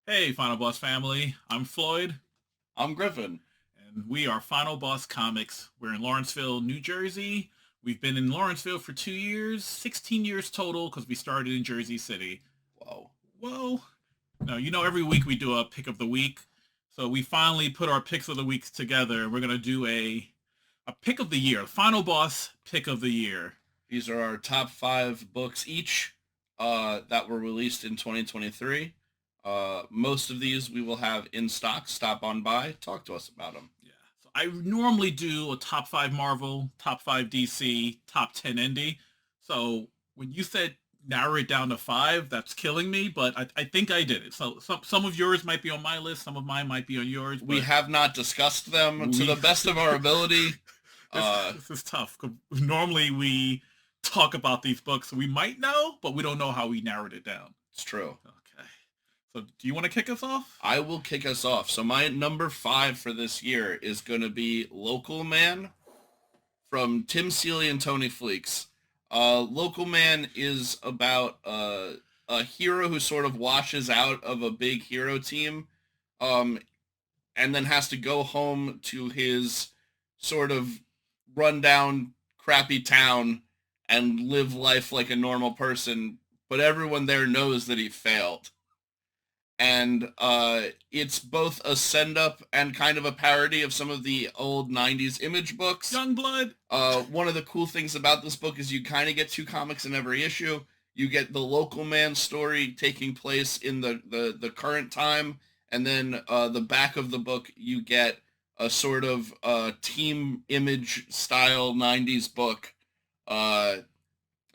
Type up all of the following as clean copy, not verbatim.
Hey, Final Boss family. I'm Floyd, I'm Griffin. and we are Final Boss Comics. We're in Lawrenceville, New Jersey. We've been in Lawrenceville for 2 years, 16 years total, because we started in Jersey City. Whoa. Whoa. Now, every week we do a pick of the week. So we finally put our picks of the weeks together, and we're going to do a pick of the year, Final Boss pick of the year. These are our top five books each that were released in 2023. Most of these we will have in stock. Stop on by. Talk to us about them. Yeah. So I normally do a top five Marvel, top five DC, top 10 indie. So when you said narrow it down to five, that's killing me, but I think I did it. So some of yours might be on my list, some of mine might be on yours, We but have not discussed them to we the best of our ability. this Uh, this is tough. Normally we talk about these books, so we might know, but we don't know how we narrowed it down. it's true. Okay. So do you want to kick us off? I will kick us off. So my number five for this year is going to be Local Man from Tim Seeley and Tony Fleeks. Local Man is about a hero who sort of washes out of a big hero team, um, and then has to go home to his sort of rundown, crappy town and live life like a normal person. But everyone there knows that he failed, and it's both a send up and kind of a parody of some of the old 90s image books. Young Blood. One of the cool things about this book is you kind of get two comics in every issue. You get the Local Man story taking place in the current time, and then the back of the book you get a sort of team image style 90s book. Uh,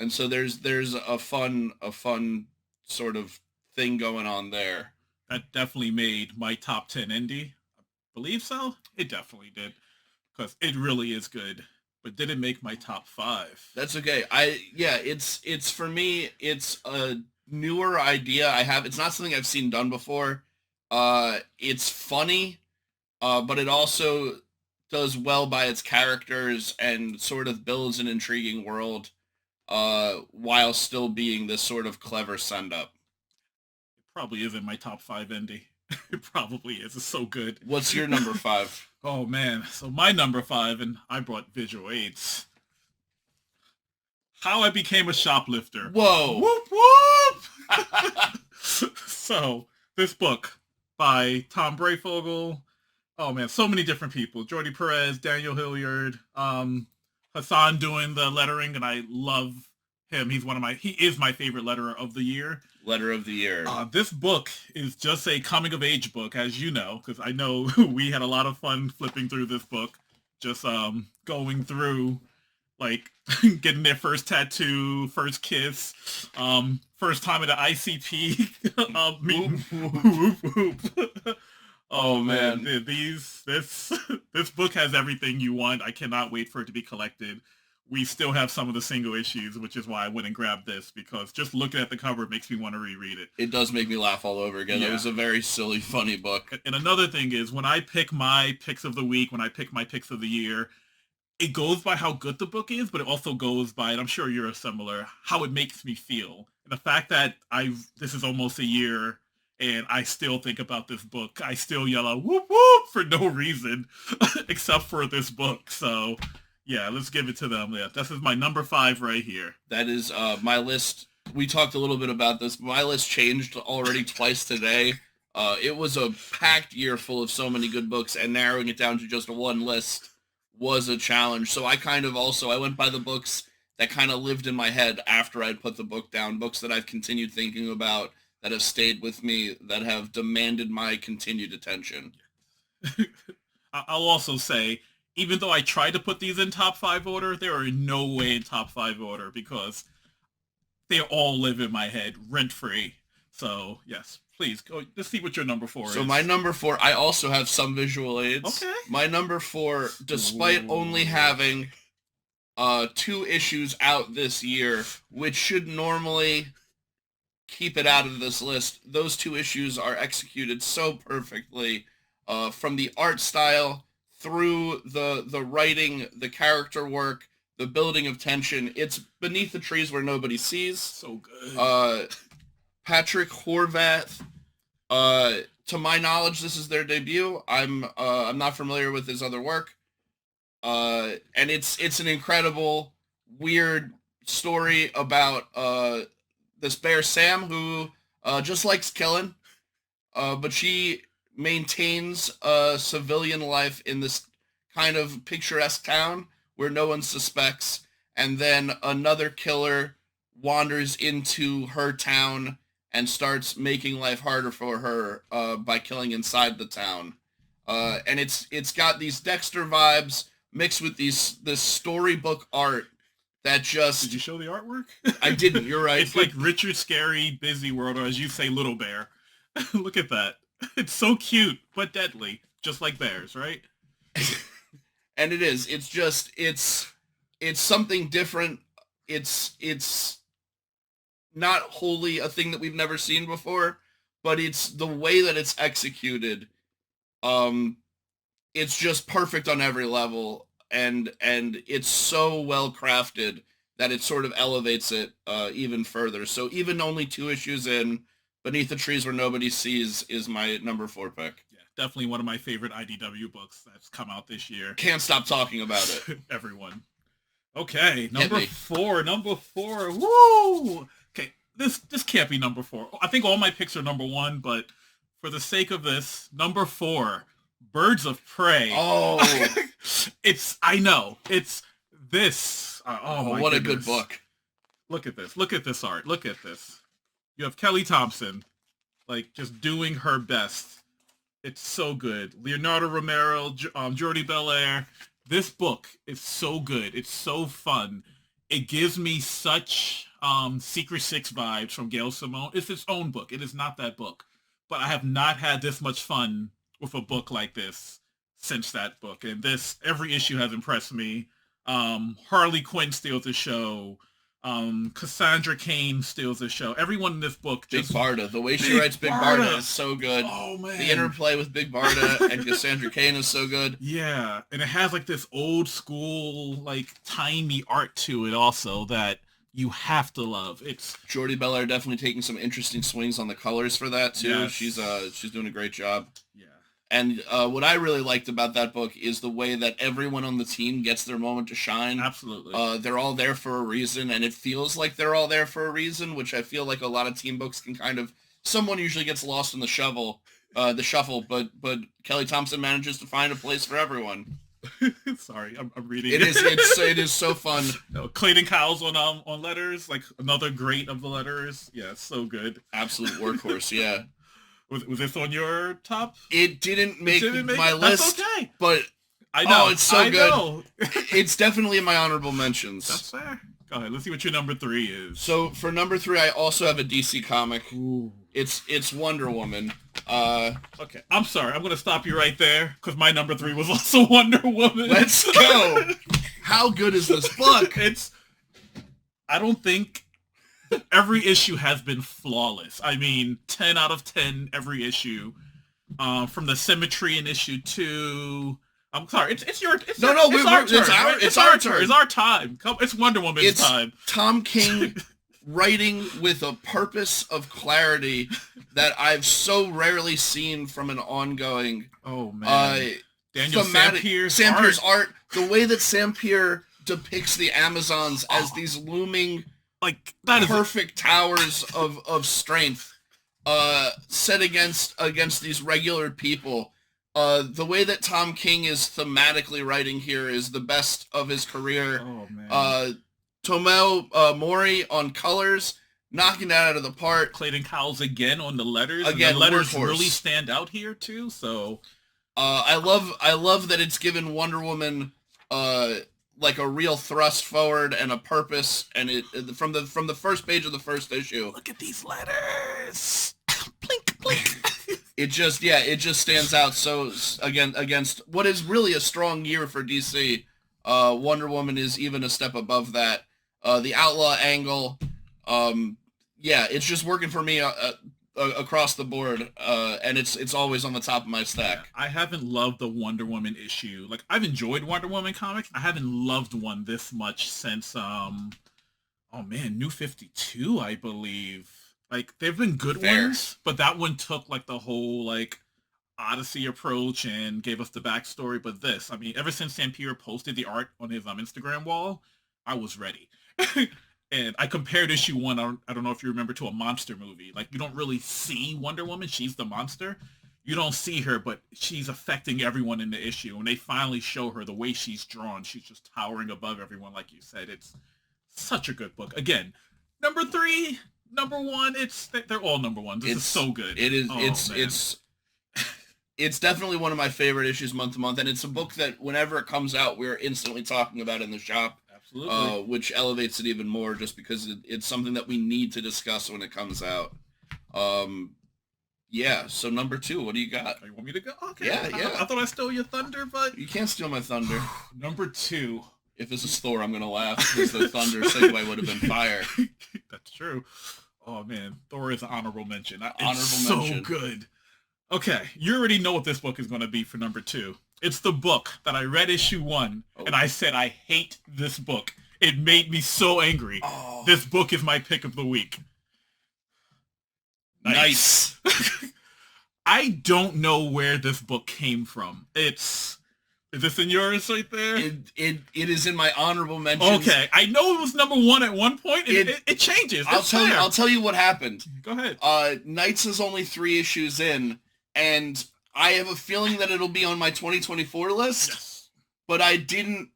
and so there's a fun sort of thing going on there. That definitely made my top 10 indie. I believe so. It definitely did because it really is good. But did it make my top five? That's okay. It's for me. It's a newer idea I have. It's not something I've seen done before. It's funny, but it also does well by its characters and sort of builds an intriguing world, while still being this sort of clever send up. It probably is in my top five indie. It probably is. It's so good. What's your number five? Oh man. So my number five, and I brought visual aids. How I Became a Shoplifter. Whoa. Whoop whoop. So this book by Tom Brayfogle. Oh man, so many different people. Jordi Perez, Daniel Hilliard, Hassan doing the lettering, and I love him. He is my favorite letterer of the year. Letter of the year. This book is just a coming of age book, as you know, because I know we had a lot of fun flipping through this book, just going through like getting their first tattoo, first kiss, first time at the ICP, meeting. Whoop, whoop. Oh Oh man, man. this book has everything you want. I cannot wait for it to be collected. We still have some of the single issues, which is why I went and grabbed this because just looking at the cover makes me want to reread it. It does make me laugh all over again. It Yeah. was a very silly, funny book. And another thing is when I pick my picks of the week, when I pick my picks of the year, it goes by how good the book is, but it also goes by, and I'm sure you're similar, how it makes me feel. And the fact that this is almost a year and I still think about this book. I still yell out whoop whoop for no reason except for this book. So yeah, let's give it to them. Yeah, this is my number five right here. That is my list. We talked a little bit about this. My list changed already twice today. It was a packed year full of so many good books, and narrowing it down to just one list was a challenge. So I kind of also I went by the books that kind of lived in my head after I'd put the book down, books that I've continued thinking about, that have stayed with me, that have demanded my continued attention. I'll also say, even though I tried to put these in top five order, they are in no way in top five order because they all live in my head rent free. So yes, please go. Let's see what your number four So is. my number four, I also have some visual aids. Okay. My number four, despite only Ooh. having two issues out this year, which should normally keep it out of this list, those two issues are executed so perfectly, from the art style through the writing, the character work, the building of tension. It's Beneath the Trees Where Nobody Sees. So good. Uh, Patrick Horvath To my knowledge, this is their debut. I'm not familiar with his other work. And it's an incredible, weird story about this bear Sam who just likes killing, but she maintains a civilian life in this kind of picturesque town where no one suspects, and then another killer wanders into her town and starts making life harder for her by killing inside the town. And it's got these Dexter vibes mixed with this storybook art that Did you just show the artwork? I didn't. You're right. It's like Richard Scary Busy World, or as you say, Little Bear. Look at that. It's so cute, but deadly. Just like bears, right? And it is. It's just it's something different. It's not wholly a thing that we've never seen before, but it's the way that it's executed. Um, it's just perfect on every level, and it's so well crafted that it sort of elevates it even further. So even only 2 issues in, Beneath the Trees Where Nobody Sees is my number 4 pick. Yeah, definitely one of my favorite IDW books that's come out this year. Can't stop talking about it. Everyone. Okay, Hit me. number four. Woo! Okay, this can't be number 4. I think all my picks are number 1, but for the sake of this, number 4, Birds of Prey. Oh, I know. It's this. Oh my what goodness. a good book. Look at this. Look at this art. Look at this. You have Kelly Thompson, like, just doing her best. It's so good. Leonardo Romero, Jordi Belair. This book is so good. It's so fun. It gives me such Secret Six vibes from Gail Simone. It's its own book. It is not that book. But I have not had this much fun with a book like this since that book. And every issue has impressed me. Harley Quinn steals the show. Cassandra Cain steals the show. Everyone in this book Big just... Barda. The way she writes Big Barda is so good. Oh, man. The interplay with Big Barda and Cassandra Cain is so good. Yeah, and it has like this old school, like, tiny art to it also that you have to love. It's Jordi Belair definitely taking some interesting swings on the colors for that too. Yes. She's doing a great job. yeah. And what I really liked about that book is the way that everyone on the team gets their moment to shine. Absolutely. They're all there for a reason, and it feels like they're all there for a reason, which I feel like a lot of team books can kind of... Someone usually gets lost in the shuffle, but Kelly Thompson manages to find a place for everyone. Sorry, I'm reading. It is so fun. No, Clayton Cowles on letters, like another great of the letters. Yeah, so good. Absolute workhorse, yeah. Was this on your top? It didn't make my list, That's okay. but I know. it's so I good. know. It's definitely in my honorable mentions. That's fair. Go ahead. Let's see what your number 3 is. So for number 3, I also have a DC comic. Ooh. It's Wonder Woman. Okay, I'm sorry. I'm gonna stop you right there because my number 3 was also Wonder Woman. Let's go. How good is this book? I don't think every issue has been flawless. I mean, 10 out of 10 every issue. From the symmetry in issue 2. I'm sorry. It's our turn. It's our turn. It's our time. It's Wonder Woman's time. Tom King writing with a purpose of clarity that I've so rarely seen from an ongoing. Oh man. Daniel Sampier's art. The way that Sampier depicts the Amazons as these looming, like, that is perfect towers of strength, set against these regular people. The way that Tom King is thematically writing here is the best of his career. Oh man. Tomeo Mori on colors, knocking that out of the park. Clayton Cowles again on the letters. Again, and the letters workhorse. really stand out here too. So I love that it's given Wonder Woman like a real thrust forward and a purpose, and it from the first page of the first issue. Look at these letters. Blink, blink. It just stands out. So against what is really a strong year for DC, Wonder Woman is even a step above that. The outlaw angle, it's just working for me across the board, and it's always on the top of my stack. I haven't loved the Wonder Woman issue. Like, I've enjoyed Wonder Woman comics. I haven't loved one this much since New 52, I believe. Like they've been good Fair. ones, but that one took like the whole like Odyssey approach and gave us the backstory. But this, I mean, ever since Sampier posted the art on his Instagram wall, I was ready. And I compared issue one, I don't know if you remember, to a monster movie. Like you don't really see Wonder Woman, she's the monster. You don't see her, but she's affecting everyone in the issue. And they finally show her the way she's drawn. She's just towering above everyone, like you said. It's such a good book. Again, number three, number one, they're all number ones. This is so good. It is. Oh, It's definitely one of my favorite issues month to month, and it's a book that whenever it comes out, we're instantly talking about in the shop. Absolutely. Which elevates it even more, just because it's something that we need to discuss when it comes out. Yeah. So number two, what do you got? You want me to go? Okay. Yeah. I thought I stole your thunder, but you can't steal my thunder. Number two. If this is Thor, I'm gonna laugh because the thunder segue would have been fire. That's true. Oh man, Thor is an honorable mention. Honorable mention. So good. Okay, you already know what this book is going to be for number two. It's the book that I read issue one, and I said I hate this book. It made me so angry. Oh. This book is my pick of the week. Nice. I don't know where this book came from. Is this in yours right there? It is in my honorable mentions. Okay, I know it was number one at one point. It changes. I'll tell you what happened. Go ahead. Knights is only 3 issues in, and I have a feeling that it'll be on my 2024 list. Yes. But I didn't.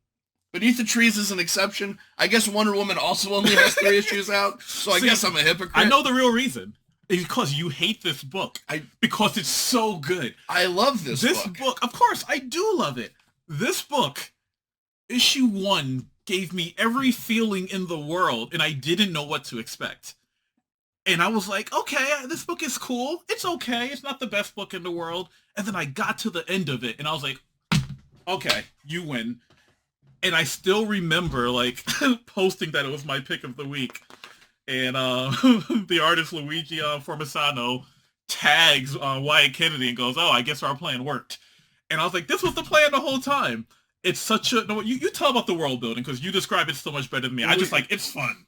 Beneath the Trees is an exception. I guess Wonder Woman also only has 3 issues out, so I guess I'm a hypocrite. I know the real reason. It's because you hate this book. Because it's so good. I love this book. This book, of course, I do love it. This book, issue one, gave me every feeling in the world, and I didn't know what to expect. And I was like, okay, this book is cool. It's okay. It's not the best book in the world. And then I got to the end of it, and I was like, okay, you win. And I still remember, like, posting that it was my pick of the week. And the artist Luigi Formisano tags Wyatt Kennedy and goes, oh, I guess our plan worked. And I was like, this was the plan the whole time. It's such a... No, you tell about the world building, because you describe it so much better than me. I just like, it's fun.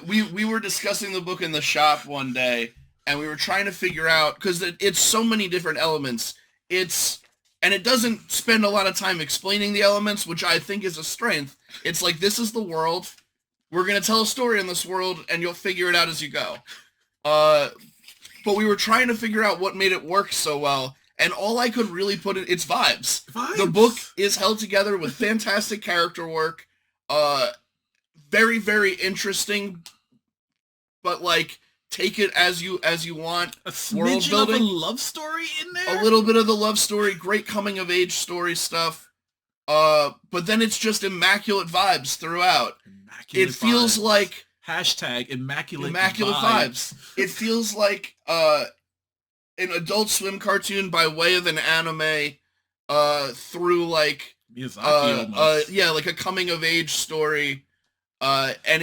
We were discussing the book in the shop one day, and we were trying to figure out, because it's so many different elements. And it doesn't spend a lot of time explaining the elements, which I think is a strength. It's like, this is the world. We're going to tell a story in this world, and you'll figure it out as you go. But we were trying to figure out what made it work so well, and all I could really put it's vibes. The book is held together with fantastic character work, very, very interesting, but like, take it as you want. A smidgen of a love story in there? A little bit of the love story, great coming of age story stuff. But then it's just immaculate vibes throughout. It feels like hashtag immaculate vibes. It feels like an Adult Swim cartoon by way of an anime through like Miyazaki almost. Yeah, like a coming of age story. And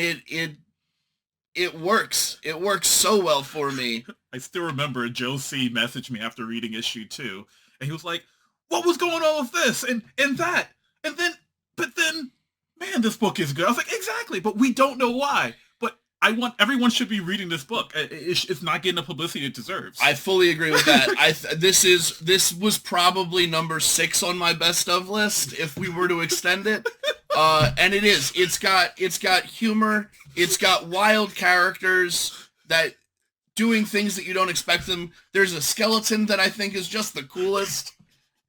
it works. It works so well for me. I still remember Joe C messaged me after reading issue 2, and he was like, what was going on with this and that? But then, man, this book is good. I was like, exactly, but we don't know why. But everyone should be reading this book. It's not getting the publicity it deserves. I fully agree with that. This was probably number 6 on my best of list if we were to extend it. And it is. It's got humor. It's got wild characters that doing things that you don't expect them. There's a skeleton that I think is just the coolest.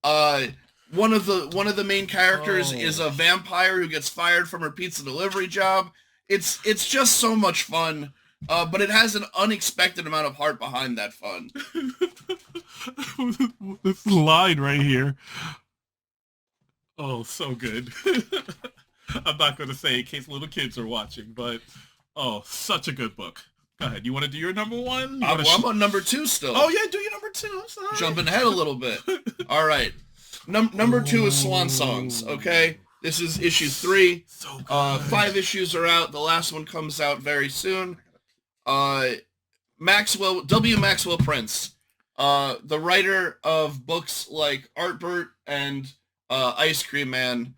One of the main characters is a vampire who gets fired from her pizza delivery job. It's just so much fun. But it has an unexpected amount of heart behind that fun. This line right here. Oh, so good. I'm not going to say in case little kids are watching, but such a good book. Go ahead. You want to do your number one? I'm on number 2 still. Oh, yeah, do your number 2. I'm sorry. Jumping ahead a little bit. All right. Number 2 is Swan Songs, okay? This is issue 3. So good. 5 issues are out. The last one comes out very soon. W. Maxwell Prince, the writer of books like Artbert and Ice Cream Man,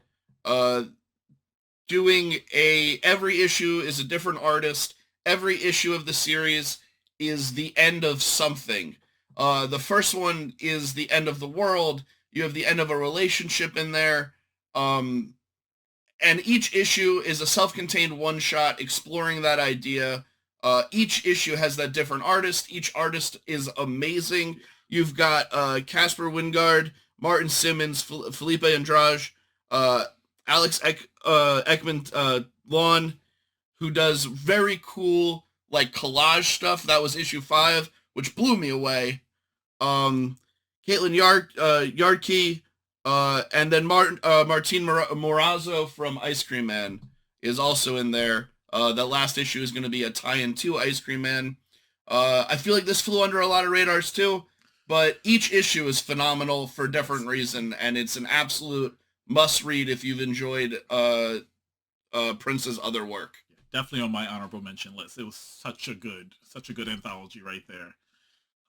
doing every issue is a different artist, every issue of the series is the end of something. The first one is the end of the world. You have the end of a relationship in there. And each issue is a self-contained one-shot exploring that idea. Each issue has that different artist. Each artist is amazing. You've got Casper Wingard, Martin Simmons, Felipe Andrade, Alex Ekman Lawn, who does very cool like collage stuff. That was issue 5, which blew me away. Caitlin Yardkey, and then Martin Morazzo from Ice Cream Man is also in there. That last issue is going to be a tie-in to Ice Cream Man. I feel like this flew under a lot of radars too, but each issue is phenomenal for a different reason, and it's an absolute must-read if you've enjoyed Prince's other work. Definitely on my honorable mention list. It was such a good anthology right there.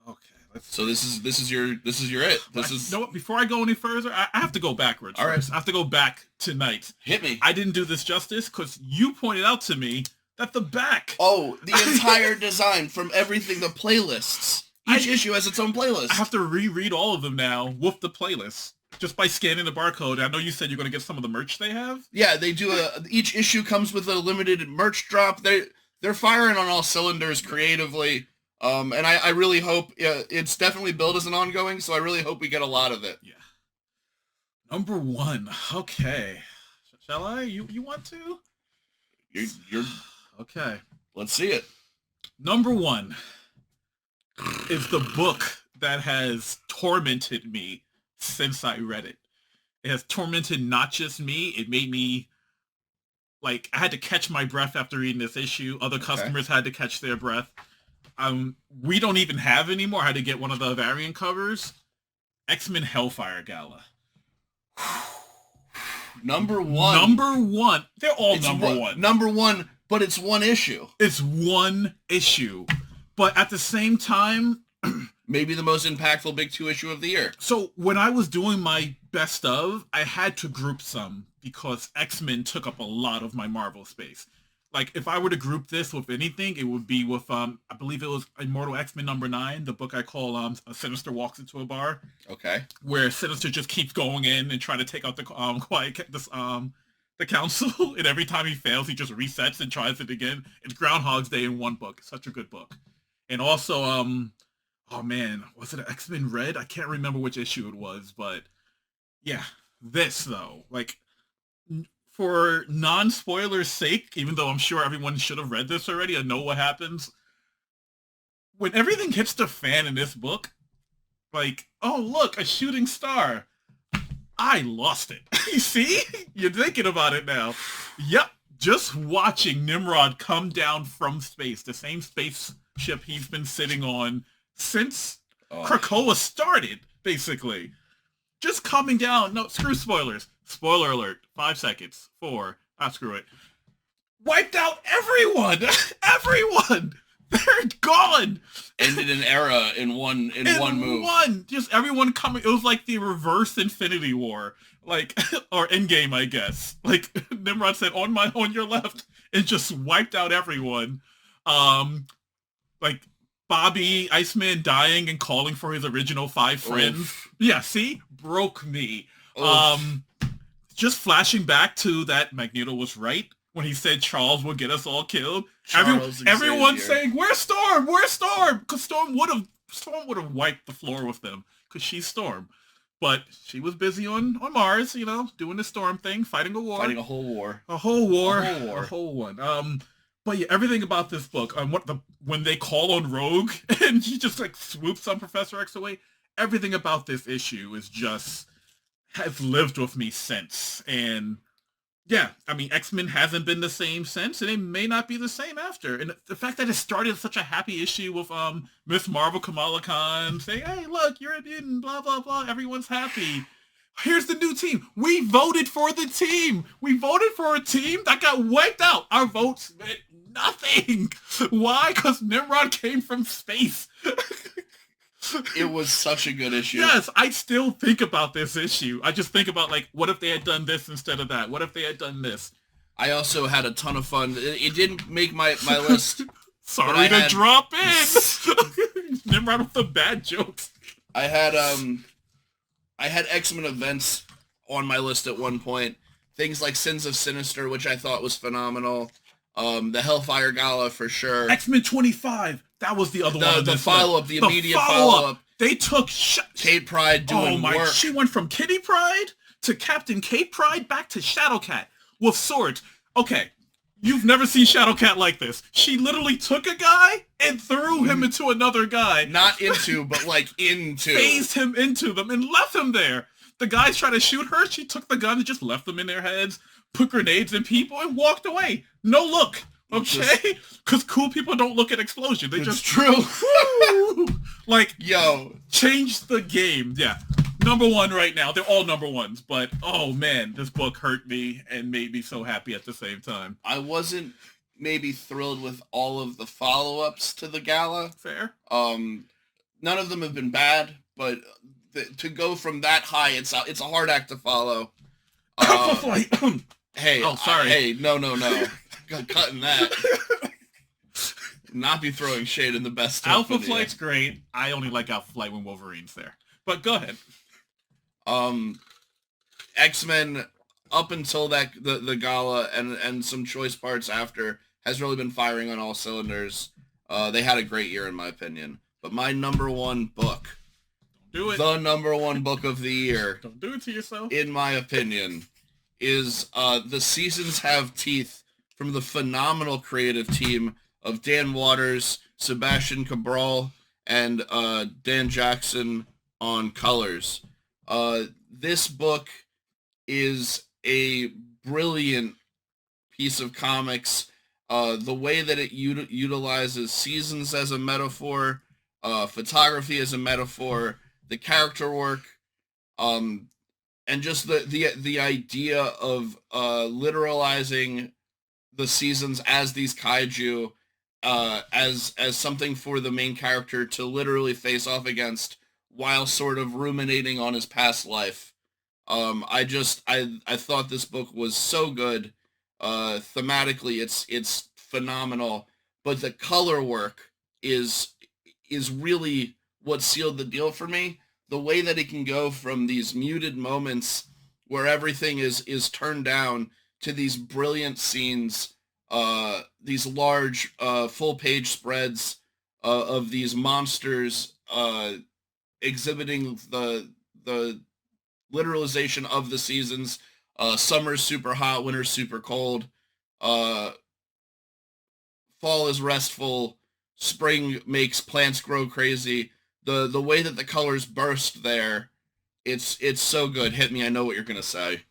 Okay. So this is your it. You know what? Before I go any further, I have to go backwards. All first. right. I have to go back tonight. Hit me. I didn't do this justice because you pointed out to me that the back. Oh, the entire design from everything, the playlists. Each issue has its own playlist. I have to reread all of them now with the playlist just by scanning the barcode. I know you said you're going to get some of the merch they have. Yeah, they do. Each issue comes with a limited merch drop. They're firing on all cylinders creatively. And I really hope it's definitely billed as an ongoing, so I really hope we get a lot of it. Yeah. Number 1. Okay. Shall I? You want to? You're okay. Let's see it. Number 1 is the book that has tormented me since I read it. It has tormented not just me. It made me like I had to catch my breath after reading this issue. Other customers had to catch their breath. We don't even have anymore. I had to get one of the variant covers. X-Men Hellfire Gala. Number 1. Number 1. They're all number 1. Number 1, but it's one issue. It's one issue. But at the same time... maybe the most impactful big 2 issue of the year. So when I was doing my best of, I had to group some because X-Men took up a lot of my Marvel space. Like, if I were to group this with anything, it would be with, I believe it was Immortal X-Men number 9, the book I call Sinister Walks Into a Bar. Okay. Where Sinister just keeps going in and trying to take out the the council, and every time he fails, he just resets and tries it again. It's Groundhog's Day in one book. It's such a good book. And also, oh man, was it X-Men Red? I can't remember which issue it was, but yeah, this though, like, for non-spoilers' sake, even though I'm sure everyone should have read this already and know what happens, when everything hits the fan in this book, like, oh look, a shooting star. I lost it. You see? You're thinking about it now. Yep. Just watching Nimrod come down from space, the same spaceship he's been sitting on since Krakoa started, basically. Just coming down. No, screw spoilers. Spoiler alert. 5 seconds. 4. Screw it. Wiped out everyone. Everyone. They're gone. Ended an era in one move. Just everyone coming. It was like the reverse Infinity War, like, or Endgame, I guess. Like Nimrod said, on your left, and just wiped out everyone. Like Bobby Iceman dying and calling for his original 5 friends. Oof. Yeah, see, broke me. Oof. Just flashing back to that Magneto was right when he said Charles will get us all killed. Everyone saying, "Where's Storm? Where's Storm?" Because Storm would have wiped the floor with them because she's Storm, but she was busy on Mars, you know, doing the Storm thing, fighting a war, fighting a whole war, a whole one. But yeah, everything about this book, when they call on Rogue and he just like swoops on Professor X away, everything about this issue is just has lived with me since. And yeah, I mean, X-Men hasn't been the same since, and it may not be the same after. And the fact that it started such a happy issue with Miss Marvel Kamala Khan saying, "Hey, look, you're a mutant, blah, blah, blah, everyone's happy. Here's the new team. We voted for the team. We voted for a team that got wiped out. Our votes meant nothing. Why? Because Nimrod came from space." It was such a good issue. Yes, I still think about this issue. I just think about, like, what if they had done this instead of that? What if they had done this? I also had a ton of fun. It didn't make my list, Sorry to drop in. Never out of the bad jokes. I had X-Men events on my list at one point. Things like Sins of Sinister, which I thought was phenomenal. The Hellfire Gala for sure. X-Men 25. That was the other one. The follow-up, the immediate follow-up. They took Kate Pride doing work. She went from Kitty Pryde to Captain Kate Pryde back to Shadowcat with swords. Okay, you've never seen Shadowcat like this. She literally took a guy and threw him into another guy. Not into, but like into. Phased him into them and left him there. The guys tried to shoot her. She took the gun and just left them in their heads, put grenades in people, and walked away. No look. Okay? Because cool people don't look at explosions. They just... true. Like, yo. Change the game. Yeah. Number one right now. They're all number ones. But, oh, man, this book hurt me and made me so happy at the same time. I wasn't maybe thrilled with all of the follow-ups to the gala. Fair. None of them have been bad, but to go from that high, it's a hard act to follow. Hey. Oh, sorry. Hey, no. Cutting that. Not be throwing shade in the best stuff. Alpha Flight's great. I only like Alpha Flight when Wolverine's there. But go ahead. X-Men, up until the gala and some choice parts after, has really been firing on all cylinders. They had a great year in my opinion. But my number one book, do it. The number one book of the year, don't do it to yourself, in my opinion, is The Seasons Have Teeth, from the phenomenal creative team of Dan Waters, Sebastian Cabral, and Dan Jackson on colors. This book is a brilliant piece of comics. The way that it utilizes seasons as a metaphor, photography as a metaphor, the character work, and just the idea of literalizing the seasons as these kaiju, as something for the main character to literally face off against while sort of ruminating on his past life. I thought this book was so good. Thematically, it's phenomenal, but the color work is really what sealed the deal for me. The way that it can go from these muted moments where everything is turned down to these brilliant scenes, these large full page spreads of these monsters exhibiting the literalization of the seasons. Summer's super hot, winter's super cold. Fall is restful. Spring makes plants grow crazy. The way that the colors burst there, it's so good. Hit me, I know what you're gonna say.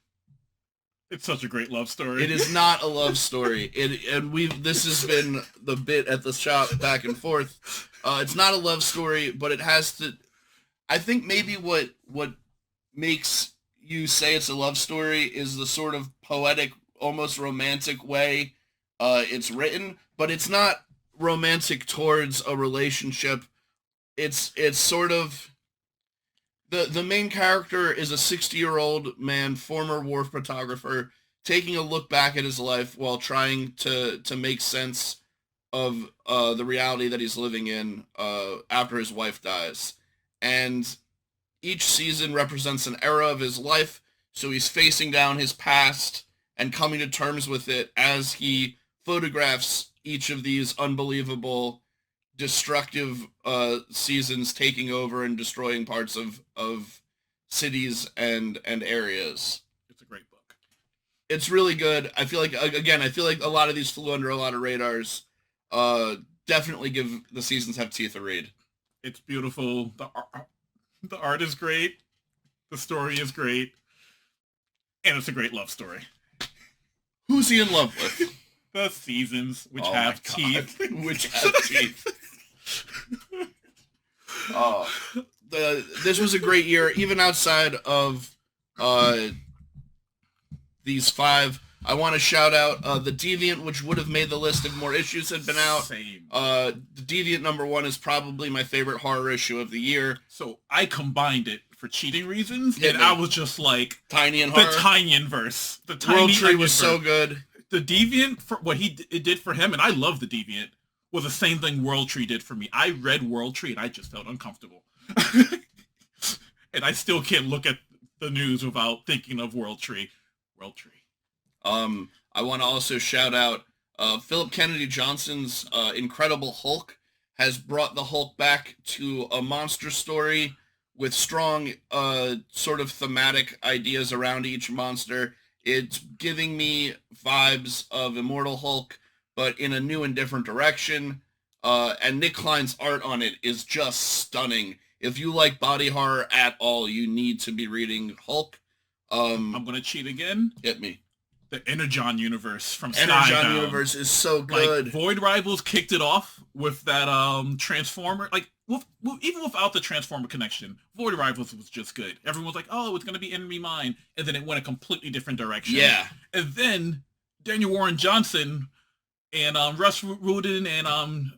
It's such a great love story. It is not a love story. This has been the bit at the shop back and forth. It's not a love story, but it has to. I think maybe what makes you say it's a love story is the sort of poetic, almost romantic way it's written, but it's not romantic towards a relationship. It's sort of the main character is a 60-year-old man, former war photographer, taking a look back at his life while trying to make sense of the reality that he's living in after his wife dies. And each season represents an era of his life, so he's facing down his past and coming to terms with it as he photographs each of these unbelievable, destructive seasons taking over and destroying parts of cities and areas. It's a great book. It's really good. I feel like a lot of these flew under a lot of radars. Definitely give The Seasons Have Teeth a read. It's beautiful. The art is great. The story is great. And it's a great love story. Who's he in love with? The seasons, which have teeth. Which have teeth. This was a great year, even outside of these five. I want to shout out The Deviant, which would have made the list if more issues had been out. Same. The Deviant #1 is probably my favorite horror issue of the year. So I combined it for cheating reasons, and I was just like... Tiny and horror. The Tinyon-verse. World Tree was so good. The Deviant, for what it did for him, and I love The Deviant, was the same thing World Tree did for me. I read World Tree and I just felt uncomfortable. And I still can't look at the news without thinking of World Tree. World Tree. I want to also shout out Philip Kennedy Johnson's Incredible Hulk has brought the Hulk back to a monster story with strong sort of thematic ideas around each monster. It's giving me vibes of Immortal Hulk, but in a new and different direction. And Nick Klein's art on it is just stunning. If you like body horror at all, you need to be reading Hulk. I'm going to cheat again. Hit me. The Energon universe from Energon universe is so good. Like, Void Rivals kicked it off with that Transformer. Like, even without the Transformer connection, Void Rivals was just good. Everyone was like, oh, it's going to be Enemy Mine. And then it went a completely different direction. Yeah. And then Daniel Warren Johnson and Russ Rudin and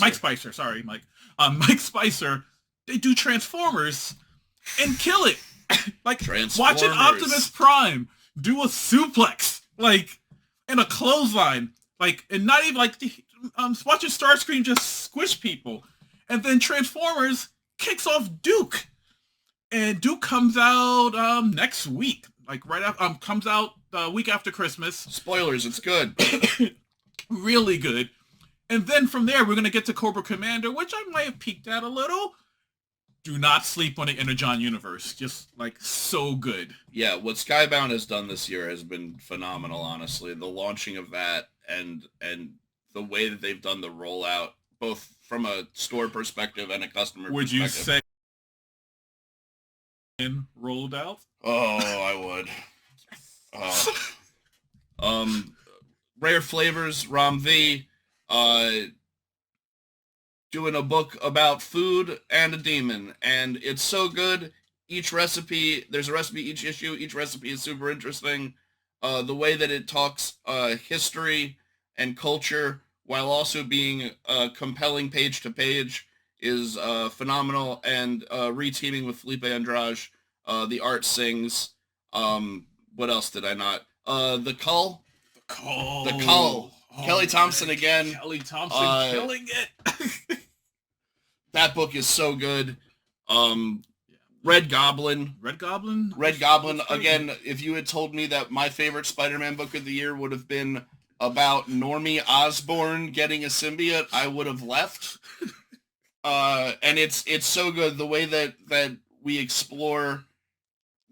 Mike Spicer. Sorry, Mike. Mike Spicer, they do Transformers and kill it. Like, watching Optimus Prime do a suplex, like, and a clothesline, like, and not even, like, watching Starscream just squish people. And then Transformers kicks off Duke. And Duke comes out next week. Like, right after, comes out the week after Christmas. Spoilers, it's good. Really good. And then from there, we're going to get to Cobra Commander, which I might have peeked at a little. Do not sleep on the Energon universe. Just, like, so good. Yeah, what Skybound has done this year has been phenomenal, honestly. The launching of that and the way that they've done the rollout, both from a store perspective and a customer Would perspective. you say rolled out? Oh, I would. Rare Flavors, Ram V, doing a book about food and a demon, and it's so good. Each recipe, there's a recipe each issue. Each recipe is super interesting. The way that it talks history and culture while also being compelling page to page is phenomenal. And reteaming with Felipe Andrade, the art sings. What else did I not? The Cull. Oh, Kelly Thompson again. Kelly Thompson killing it. That book is so good. Red Goblin. Again, if you had told me that my favorite Spider-Man book of the year would have been about Normie Osborn getting a symbiote, I would have left. And it's so good, the way that we explore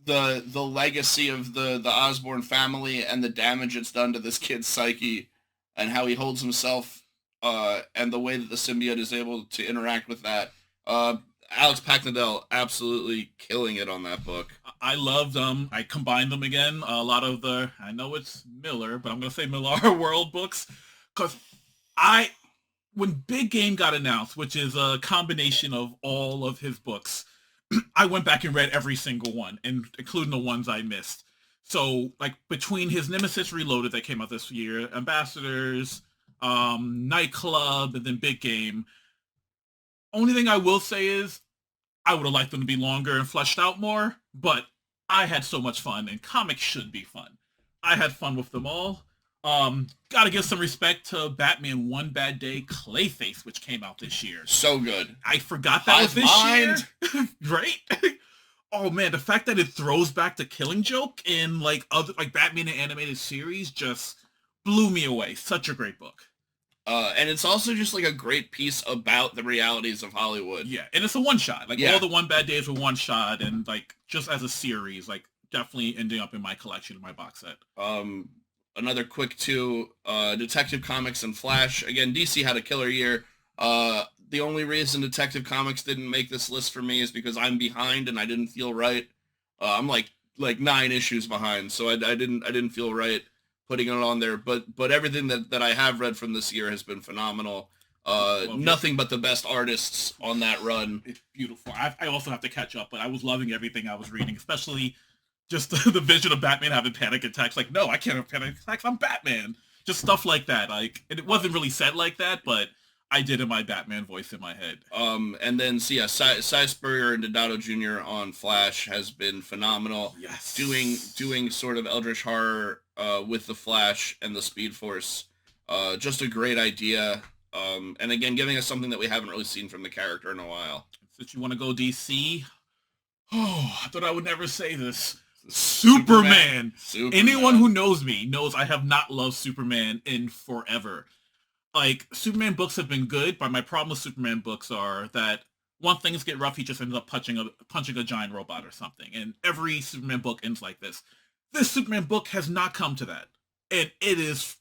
the legacy of the Osborn family and the damage it's done to this kid's psyche and how he holds himself, and the way that the symbiote is able to interact with that. Alex Packnadell absolutely killing it on that book. I loved them. I combined them again. A lot of I know it's Miller, but I'm going to say Millar World books. Because when Big Game got announced, which is a combination of all of his books, I went back and read every single one, including the ones I missed. So, like, between his Nemesis Reloaded that came out this year, Ambassadors, Nightclub, and then Big Game, only thing I will say is I would have liked them to be longer and fleshed out more, but I had so much fun, and comics should be fun. I had fun with them all. Gotta give some respect to Batman One Bad Day Clayface, which came out this year. So good. I forgot that was this year. Right? Oh man, the fact that it throws back to Killing Joke in like other Batman and animated series just blew me away. Such a great book. And it's also just like a great piece about the realities of Hollywood. Yeah, and it's a one-shot. All the One Bad Days were one-shot, and just as a series, definitely ending up in my collection, in my box set. Another quick two, Detective Comics and Flash. Again, DC had a killer year. The only reason Detective Comics didn't make this list for me is because I'm behind and I didn't feel right. I'm like 9 issues behind, so I didn't feel right putting it on there. But everything that I have read from this year has been phenomenal. Nothing but the best artists on that run. It's beautiful. I also have to catch up, but I was loving everything I was reading, especially just the vision of Batman having panic attacks. Like, no, I can't have panic attacks. I'm Batman. Just stuff like that. And it wasn't really said like that, but I did in my Batman voice in my head. And then, Cy Spurrier and Donato Jr. on Flash has been phenomenal. Yes. Doing sort of Eldritch horror with the Flash and the Speed Force. Just a great idea. And again, giving us something that we haven't really seen from the character in a while. Since you want to go DC, oh, I thought I would never say this. Superman. Superman. Anyone who knows me knows I have not loved Superman in forever. Like, Superman books have been good, but my problem with Superman books are that once things get rough, he just ends up punching a giant robot or something. And every Superman book ends like this. This Superman book has not come to that. And it is...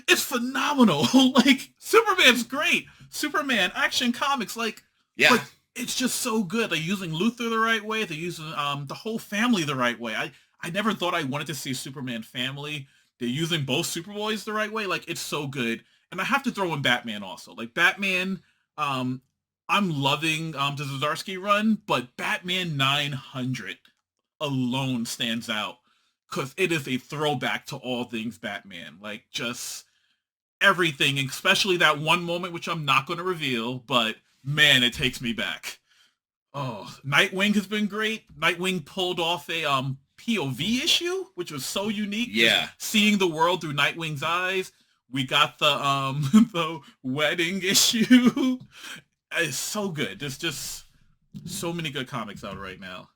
It's phenomenal. Like, Superman's great. Superman, Action Comics, like... Yeah. Like, it's just so good. They're using Luthor the right way. They're using the whole family the right way. I never thought I wanted to see a Superman family. They're using both Superboys the right way. Like, it's so good. And I have to throw in Batman also. Like, Batman, I'm loving the Zdarsky run, but Batman 900 alone stands out because it is a throwback to all things Batman. Like, just everything, especially that one moment, which I'm not going to reveal, but man, it takes me back. Oh, Nightwing has been great. Nightwing pulled off a POV issue, which was so unique. Yeah. Just seeing the world through Nightwing's eyes. We got the the wedding issue. It's so good. There's just so many good comics out right now.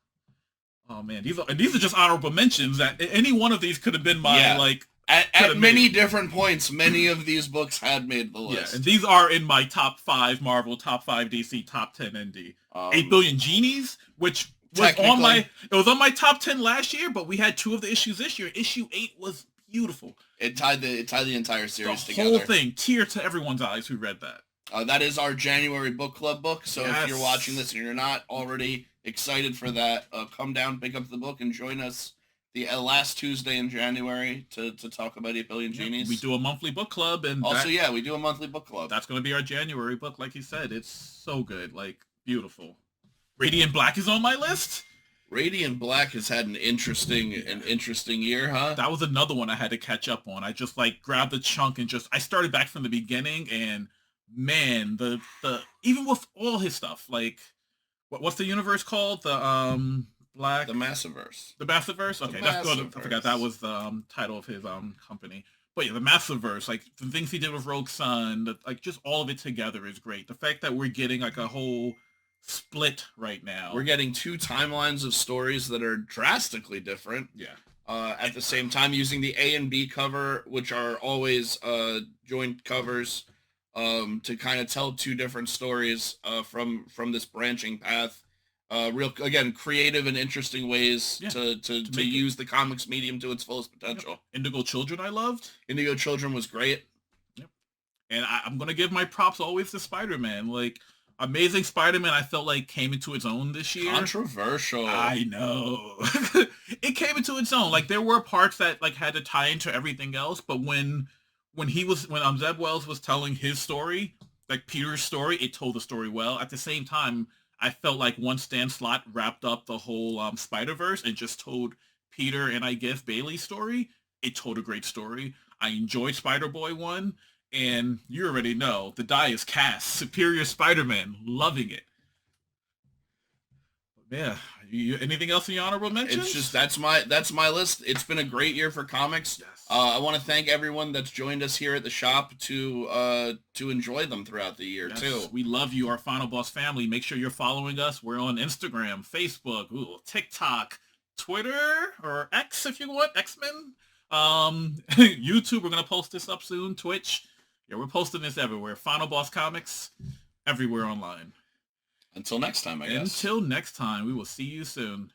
Oh man, these are just honorable mentions. That any one of these could have been my like. At many different points, many of these books had made the list. Yeah, and these are in my top 5 Marvel, top 5 DC, top 10 ND. 8 Billion Genies, which was on my top 10 last year, but we had 2 of the issues this year. Issue 8 was beautiful. It tied the entire series together. The whole thing, tear to everyone's eyes who read that. That is our January book club book. So if you're watching this and you're not already excited for that, come down, pick up the book, and join us the last Tuesday in January to talk about 8 Billion Genies. We do a monthly book club. And also, we do a monthly book club. That's going to be our January book, like you said. It's so good, like, beautiful. Radiant Black is on my list. Radiant Black has had an interesting year, huh? That was another one I had to catch up on. I just, like, grabbed the chunk and I started back from the beginning, and, man, the even with all his stuff, like, what's the universe called? The Massiverse. The Massiverse? Okay, that's good. I forgot that was the title of his company. But yeah, the Massiverse, like the things he did with Rogue Sun, like just all of it together is great. The fact that we're getting like a whole split right now. We're getting 2 timelines of stories that are drastically different. Yeah. At the same time, using the A and B cover, which are always joint covers, to kind of tell 2 different stories from this branching path. Again, creative and interesting ways to use the comics medium to its fullest potential. Yep. Indigo Children I loved. Indigo Children was great. Yep. And I'm going to give my props always to Spider-Man. Like, Amazing Spider-Man, I felt like came into its own this year. Controversial. I know. It came into its own. Like, there were parts that like had to tie into everything else, but when Zeb Wells was telling his story, like Peter's story, it told the story well. At the same time, I felt like once Stan Slott wrapped up the whole Spider-Verse and just told Peter and I guess Bailey's story, it told a great story. I enjoyed Spider-Boy 1, and you already know, the die is cast. Superior Spider-Man, loving it. Yeah. Anything else in the honorable mentions? It's just that's my list. It's been a great year for comics. Yes. I want to thank everyone that's joined us here at the shop to enjoy them throughout the year too. We love you, our Final Boss family. Make sure you're following us. We're on Instagram, Facebook, TikTok, Twitter, or X if you want, X-Men. YouTube, we're gonna post this up soon. Twitch. Yeah, we're posting this everywhere. Final Boss Comics, everywhere online. Until next time, I guess. Until next time, we will see you soon.